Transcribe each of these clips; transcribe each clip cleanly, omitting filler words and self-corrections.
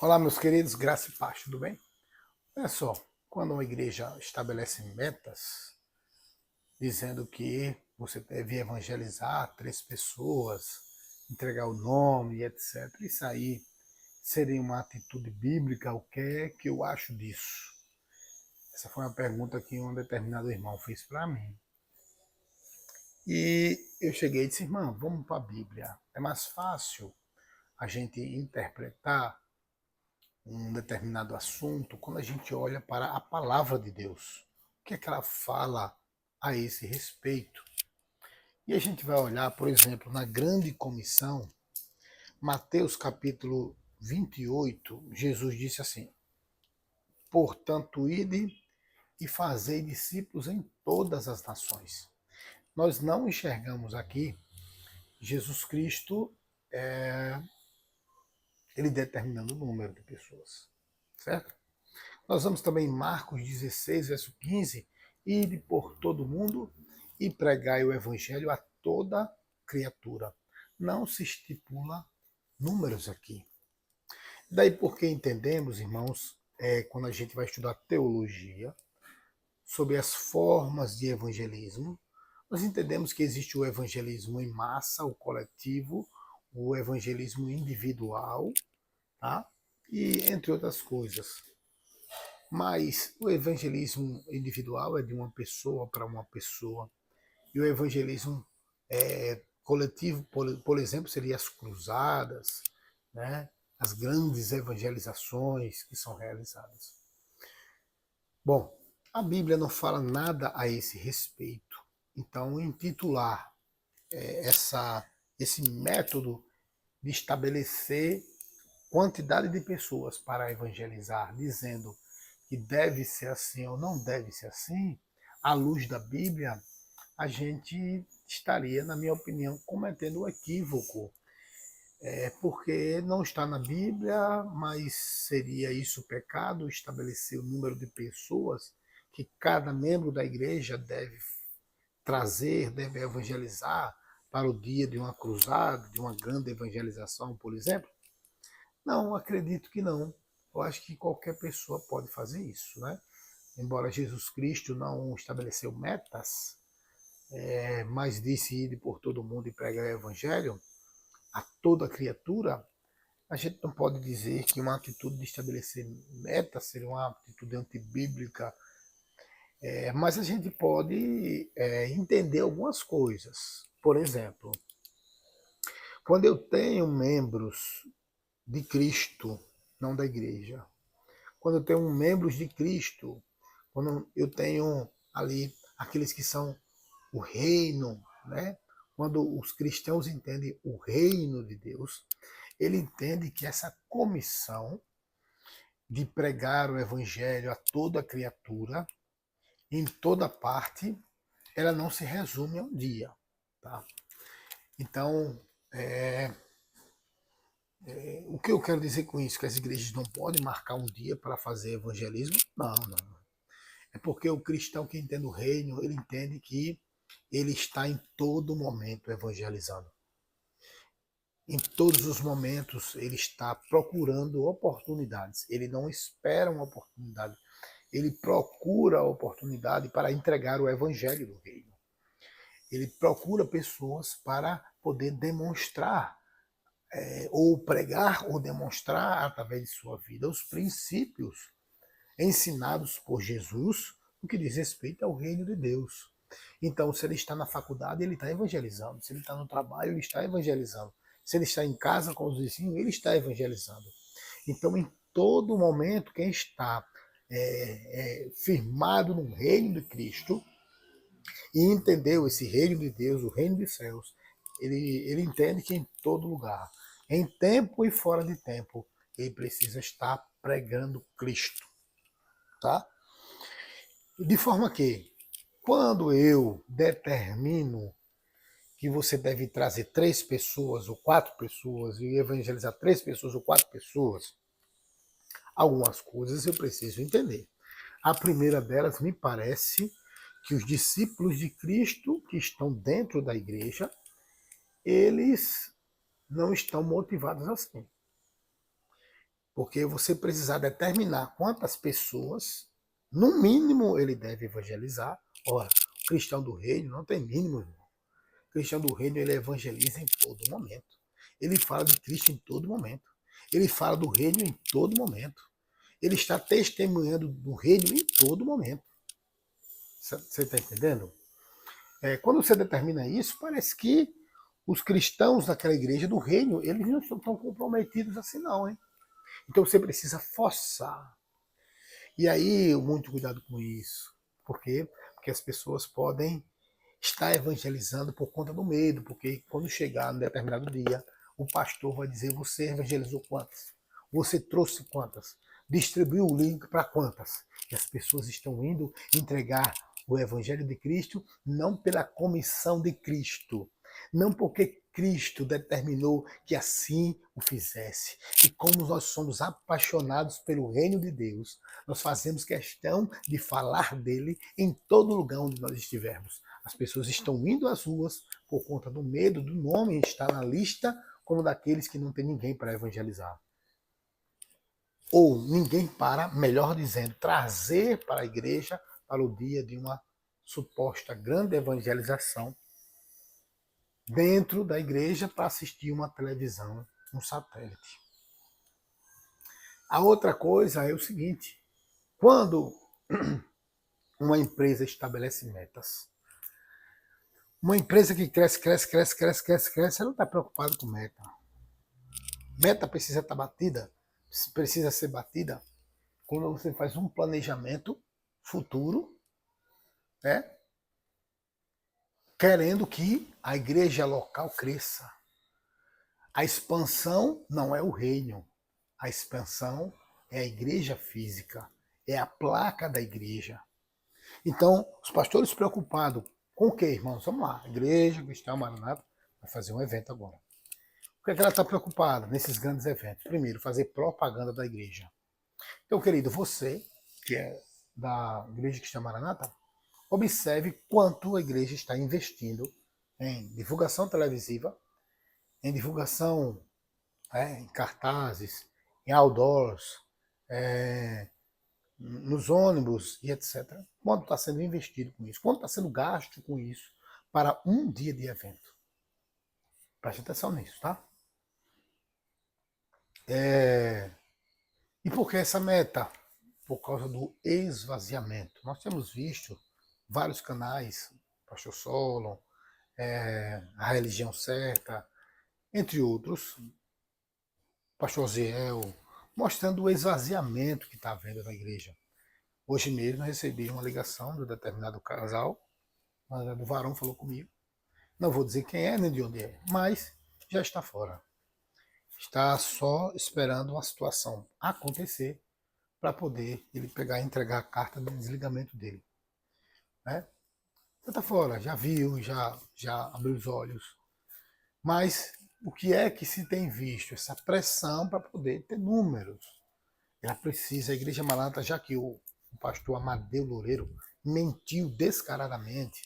Olá, meus queridos, graça e paz, tudo bem? Olha só, quando uma igreja estabelece metas, dizendo que você deve evangelizar 3 pessoas, entregar o nome, etc., isso aí seria uma atitude bíblica, o que é que eu acho disso? Essa foi uma pergunta que um determinado irmão fez para mim. E eu cheguei e disse, irmão, vamos para a Bíblia. É mais fácil a gente interpretar um determinado assunto quando a gente olha para a palavra de Deus. O que é que ela fala a esse respeito? E a gente vai olhar, por exemplo, na grande comissão, Mateus capítulo 28, Jesus disse assim: portanto, ide e fazei discípulos em todas as nações. Nós não enxergamos aqui Jesus Cristo, ele determinando o número de pessoas, certo? Nós vamos também em Marcos 16, verso 15, ide por todo mundo e pregai o evangelho a toda criatura. Não se estipula números aqui. Daí porque entendemos, irmãos, quando a gente vai estudar teologia, sobre as formas de evangelismo, nós entendemos que existe o evangelismo em massa, o coletivo, o evangelismo individual, tá? E entre outras coisas. Mas o evangelismo individual é de uma pessoa para uma pessoa. E o evangelismo coletivo, por exemplo, seria as cruzadas, né? As grandes evangelizações que são realizadas. Bom, a Bíblia não fala nada a esse respeito. Então, intitular esse método de estabelecer quantidade de pessoas para evangelizar, dizendo que deve ser assim ou não deve ser assim, à luz da Bíblia, a gente estaria, na minha opinião, cometendo um equívoco. Porque não está na Bíblia, mas seria isso pecado, estabelecer o número de pessoas que cada membro da igreja deve trazer, deve evangelizar para o dia de uma cruzada, de uma grande evangelização, por exemplo? Não, acredito que não. Eu acho que qualquer pessoa pode fazer isso, né? Embora Jesus Cristo não estabeleceu metas, mas disse ir por todo mundo e pregar o evangelho a toda criatura, a gente não pode dizer que uma atitude de estabelecer metas seria uma atitude antibíblica, mas a gente pode entender algumas coisas. Por exemplo, quando eu tenho membros de Cristo, não da igreja, quando eu tenho membros de Cristo, quando eu tenho ali aqueles que são o reino, né? Quando os cristãos entendem o reino de Deus, ele entende que essa comissão de pregar o evangelho a toda criatura, em toda parte, ela não se resume a um dia. Tá? Então, o que eu quero dizer com isso? Que as igrejas não podem marcar um dia para fazer evangelismo? Não, não. É porque o cristão que entende o reino, ele entende que ele está em todo momento evangelizando. Em todos os momentos ele está procurando oportunidades. Ele não espera uma oportunidade. Ele procura a oportunidade para entregar o evangelho do reino. Ele procura pessoas para poder demonstrar, ou pregar ou demonstrar através de sua vida os princípios ensinados por Jesus no que diz respeito ao reino de Deus. Então, se ele está na faculdade, ele está evangelizando. Se ele está no trabalho, ele está evangelizando. Se ele está em casa com os vizinhos, ele está evangelizando. Então, em todo momento, quem está firmado no reino de Cristo e entendeu esse reino de Deus, o reino dos céus, ele entende que em todo lugar, em tempo e fora de tempo, ele precisa estar pregando Cristo. Tá? De forma que, quando eu determino que você deve trazer 3 pessoas ou 4 pessoas e evangelizar 3 pessoas ou 4 pessoas, algumas coisas eu preciso entender. A primeira delas, me parece que os discípulos de Cristo que estão dentro da igreja, eles não estão motivados assim. Porque você precisa determinar quantas pessoas, no mínimo, ele deve evangelizar. Ora, o cristão do reino não tem mínimo, irmão. O cristão do reino, ele evangeliza em todo momento. Ele fala de Cristo em todo momento. Ele fala do reino em todo momento. Ele está testemunhando do reino em todo momento. Você está entendendo? Quando você determina isso, parece que os cristãos daquela igreja do reino, eles não estão tão comprometidos assim não, hein? Então você precisa forçar. E aí, muito cuidado com isso. Por quê? Porque as pessoas podem estar evangelizando por conta do medo, porque quando chegar num determinado dia, o pastor vai dizer, você evangelizou quantas? Você trouxe quantas? Distribuiu o link para quantas? E as pessoas estão indo entregar o evangelho de Cristo não pela comissão de Cristo, não porque Cristo determinou que assim o fizesse. E como nós somos apaixonados pelo reino de Deus, nós fazemos questão de falar dele em todo lugar onde nós estivermos. As pessoas estão indo às ruas por conta do medo do nome estar na lista como daqueles que não tem ninguém para evangelizar. Ou ninguém para, melhor dizendo, trazer para a igreja para o dia de uma suposta grande evangelização dentro da igreja para assistir uma televisão, um satélite. A outra coisa é o seguinte, quando uma empresa estabelece metas, uma empresa que cresce, ela não está preocupada com meta. Meta precisa estar batida, precisa ser batida quando você faz um planejamento futuro, né? Querendo que a igreja local cresça. A expansão não é o reino. A expansão é a igreja física, é a placa da igreja. Então, os pastores preocupados com o quê, irmãos? Vamos lá, a igreja cristã Maranata vai fazer um evento agora. O que é que ela está preocupada nesses grandes eventos? Primeiro, fazer propaganda da igreja. Então, querido, você, que é da igreja cristã Maranata, observe quanto a igreja está investindo em divulgação televisiva, em divulgação em cartazes, em outdoors, nos ônibus e etc. Quanto está sendo investido com isso? Quanto está sendo gasto com isso para um dia de evento? Preste atenção nisso, tá? E por que essa meta? Por causa do esvaziamento. Nós temos visto vários canais, Pastor Solon, A Religião Certa, entre outros, Pastor Ziel, mostrando o esvaziamento que está havendo na igreja. Hoje mesmo eu recebi uma ligação de um determinado casal, do varão falou comigo, não vou dizer quem é nem de onde é, mas já está fora. Está só esperando uma situação acontecer para poder ele pegar e entregar a carta de desligamento dele. Né? Já está fora, já viu, já abriu os olhos. Mas o que é que se tem visto? Essa pressão para poder ter números. Ela precisa, a Igreja Maranata, já que o pastor Amadeu Loureiro mentiu descaradamente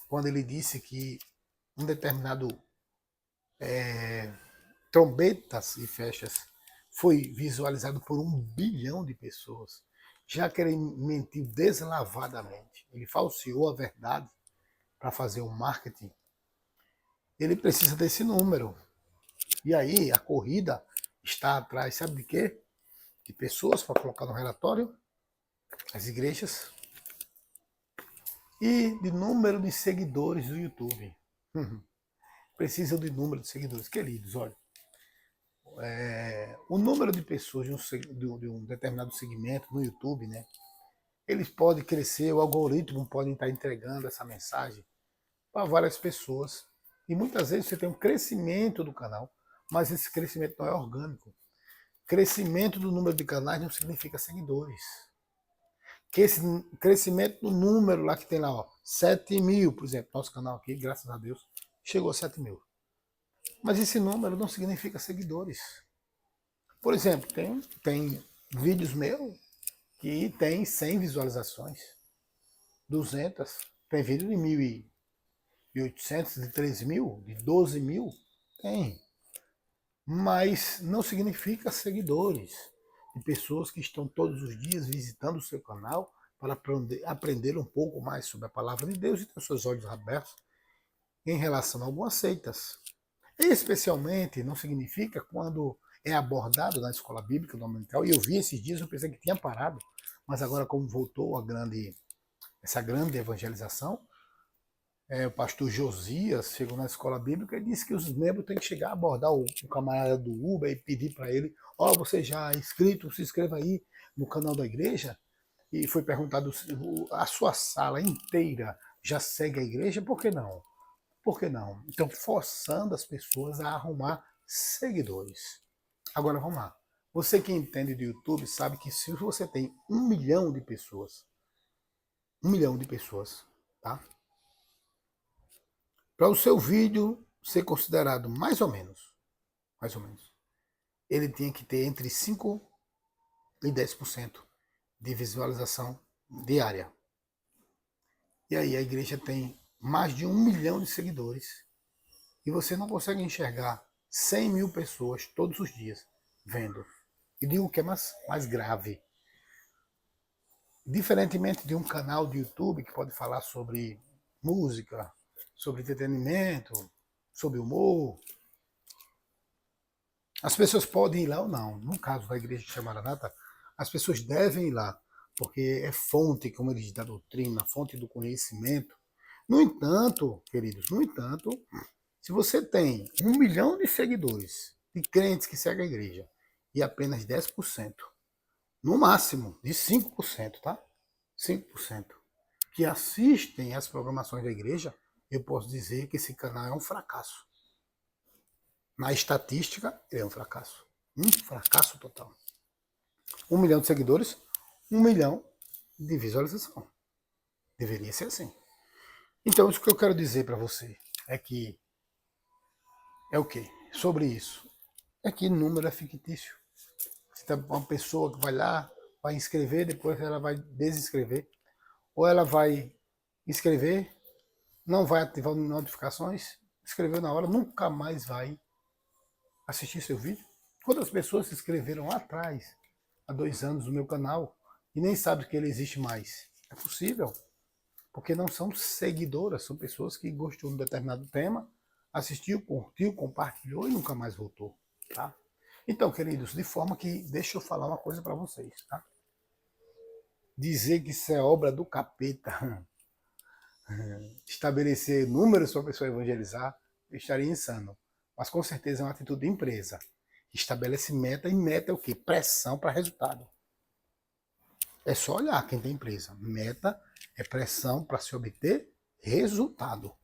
quando ele disse que um determinado trombetas e festas foi visualizado por 1 bilhão de pessoas, já que ele mentiu deslavadamente, ele falseou a verdade para fazer um marketing, ele precisa desse número. E aí a corrida está atrás, sabe de quê? De pessoas para colocar no relatório, as igrejas, e de número de seguidores do YouTube. Precisa de número de seguidores. Queridos, olha, o número de pessoas de um determinado segmento no YouTube, né? Eles podem crescer, o algoritmo pode estar entregando essa mensagem para várias pessoas. E muitas vezes você tem um crescimento do canal, mas esse crescimento não é orgânico. Crescimento do número de canais não significa seguidores. Que esse crescimento do número lá que tem lá, ó, 7 mil, por exemplo, nosso canal aqui, graças a Deus, chegou a 7 mil. Mas esse número não significa seguidores. Por exemplo, tem vídeos meus que tem 100 visualizações, 200, tem vídeo de 1.800, de 3 mil, de 12 mil, tem. mas não significa seguidores de pessoas que estão todos os dias visitando o seu canal para aprender um pouco mais sobre a palavra de Deus e ter seus olhos abertos em relação a algumas seitas. Especialmente não significa quando é abordado na escola bíblica dominical, e eu vi esses dias, eu pensei que tinha parado, mas agora como voltou essa grande evangelização, o pastor Josias chegou na escola bíblica e disse que os membros têm que chegar a abordar o camarada do Uber e pedir para ele, você já é inscrito, se inscreva aí no canal da igreja. E foi perguntado, a sua sala inteira já segue a igreja? Por que não? Por que não? Então, forçando as pessoas a arrumar seguidores. Agora, vamos lá. Você que entende do YouTube sabe que se você tem 1 milhão de pessoas, 1 milhão de pessoas, tá? Para o seu vídeo ser considerado mais ou menos, ele tinha que ter entre 5 e 10% de visualização diária. E aí a igreja tem mais de 1 milhão de seguidores e você não consegue enxergar 100 mil pessoas todos os dias vendo. E digo que é mais grave. Diferentemente de um canal de YouTube que pode falar sobre música, sobre entretenimento, sobre humor, as pessoas podem ir lá ou não. No caso da igreja de Maranata, as pessoas devem ir lá, porque é fonte, como eles dizem, da doutrina, fonte do conhecimento. No entanto, queridos, se você tem 1 milhão de seguidores, de crentes que seguem a igreja, e apenas 10%, no máximo de 5%, tá? 5%, que assistem às programações da igreja, eu posso dizer que esse canal é um fracasso. Na estatística, ele é um fracasso. Um fracasso total. 1 milhão de seguidores, 1 milhão de visualização. Deveria ser assim. Então, isso que eu quero dizer para você é que é o quê? Sobre isso. É que número é fictício. Se tem uma pessoa que vai lá, vai inscrever, depois ela vai desinscrever. Ou ela vai inscrever, não vai ativar notificações, escreveu na hora, nunca mais vai assistir seu vídeo. Quantas pessoas se inscreveram lá atrás, há 2 anos, no meu canal, e nem sabem que ele existe mais? É possível, porque não são seguidoras, são pessoas que gostou de um determinado tema, assistiu, curtiu, compartilhou e nunca mais voltou. Tá? Então, queridos, de forma que, deixa eu falar uma coisa para vocês. Tá? Dizer que isso é obra do capeta, estabelecer números para a pessoa evangelizar, eu estaria insano. Mas com certeza é uma atitude de empresa. Estabelece meta, e meta é o quê? Pressão para resultado. É só olhar quem tem empresa. Meta é pressão para se obter resultado.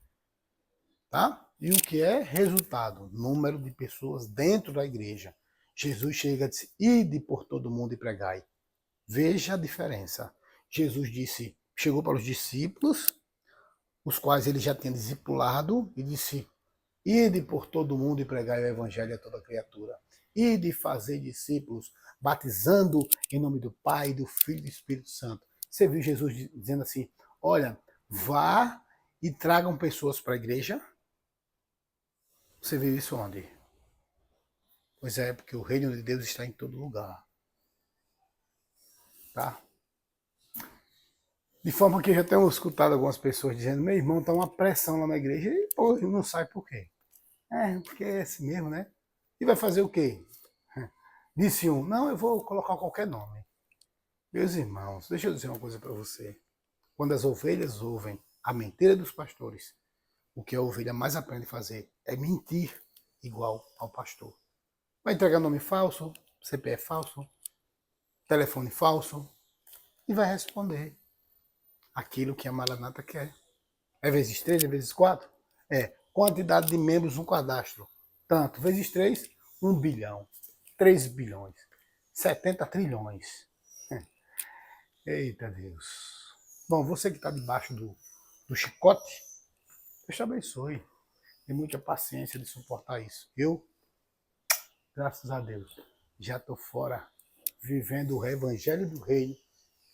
Tá? E o que é resultado? Número de pessoas dentro da igreja. Jesus chega e diz, ide por todo mundo e pregai. Veja a diferença. Jesus disse, chegou para os discípulos, os quais ele já tinha discipulado, e disse, ide por todo mundo e pregai o evangelho a toda criatura. Ide fazer discípulos, batizando em nome do Pai, do Filho e do Espírito Santo. Você viu Jesus dizendo assim, olha, vá e tragam pessoas para a igreja? Você viu isso onde? Pois é, porque o reino de Deus está em todo lugar. Tá? De forma que eu já tenho escutado algumas pessoas dizendo, meu irmão, tá uma pressão lá na igreja, e pô, não sai por quê? Porque é assim mesmo, né? E vai fazer o quê? Disse um, não, eu vou colocar qualquer nome. Meus irmãos, deixa eu dizer uma coisa para você. Quando as ovelhas ouvem a mentira dos pastores, o que a ovelha mais aprende a fazer é mentir igual ao pastor. Vai entregar nome falso, CPF falso, telefone falso, e vai responder aquilo que a Maranata quer. É vezes 3, é vezes 4? É. Quantidade de membros no cadastro. Tanto. Vezes 3, 1 bilhão. 3 bilhões. 70 trilhões. Eita Deus. Bom, você que está debaixo do chicote, Deus te abençoe. Tem muita paciência de suportar isso. Eu, graças a Deus, já estou fora, vivendo o evangelho do reino,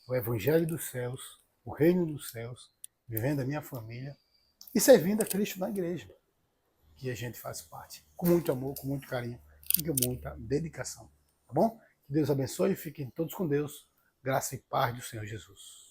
o evangelho dos céus, o reino dos céus, vivendo a minha família e servindo a Cristo na igreja, que a gente faz parte. Com muito amor, com muito carinho. e com muita dedicação. Tá bom? Que Deus abençoe e fiquem todos com Deus. Graça e paz do Senhor Jesus.